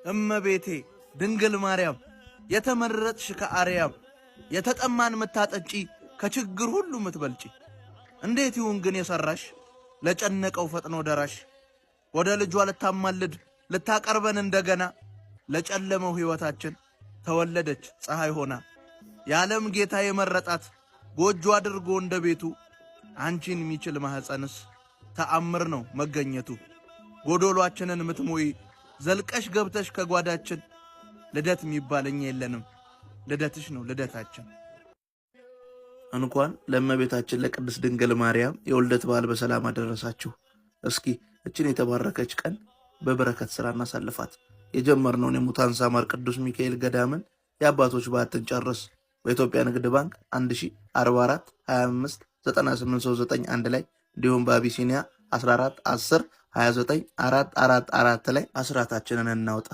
እመቤቴ ድንግል ማርያም የተመረጥሽ ከአርያም የተጠማን ምታጠጪ ከችግር ሁሉ ምትበልጪ እንዴት ይሁን ግን የሰራሽ ለጨነቀው ፈጥኖ ደራሽ ወደ ልጇ ልታማልድ ልታቀርበን እንደገና ለጨለመው ሕይወታችን ተወለደች ፀሐይ ሆና የዓለም ጌታ የመረጣት ጎጆ አድርጎ እንደ ቤቱ አንቺን የሚችል ማህፀንስ ተአምር ነው መገኘቱ ጎዶሏችንን ምትሞይ ዘልቀሽ ገብተሽ ከጓዳችን ልደት የሚባለኝ የለንም ልደትሽ ነው ልደታችን። እንኳን ለእመቤታችን ለቅድስት ድንግል ማርያም የውልደት በዓል በሰላም አደረሳችሁ። እስኪ እችን የተባረከች ቀን በበረከት ስራ እናሳልፋት። የጀመርነውን የሙታን ሳማር ቅዱስ ሚካኤል ገዳምን የአባቶች በዓትን ጨርስ። በኢትዮጵያ ንግድ ባንክ 1044 25 9839 ላይ እንዲሁም በአቢሲኒያ 14 10 29 444 ላይ አስራታችንን እናውጣ።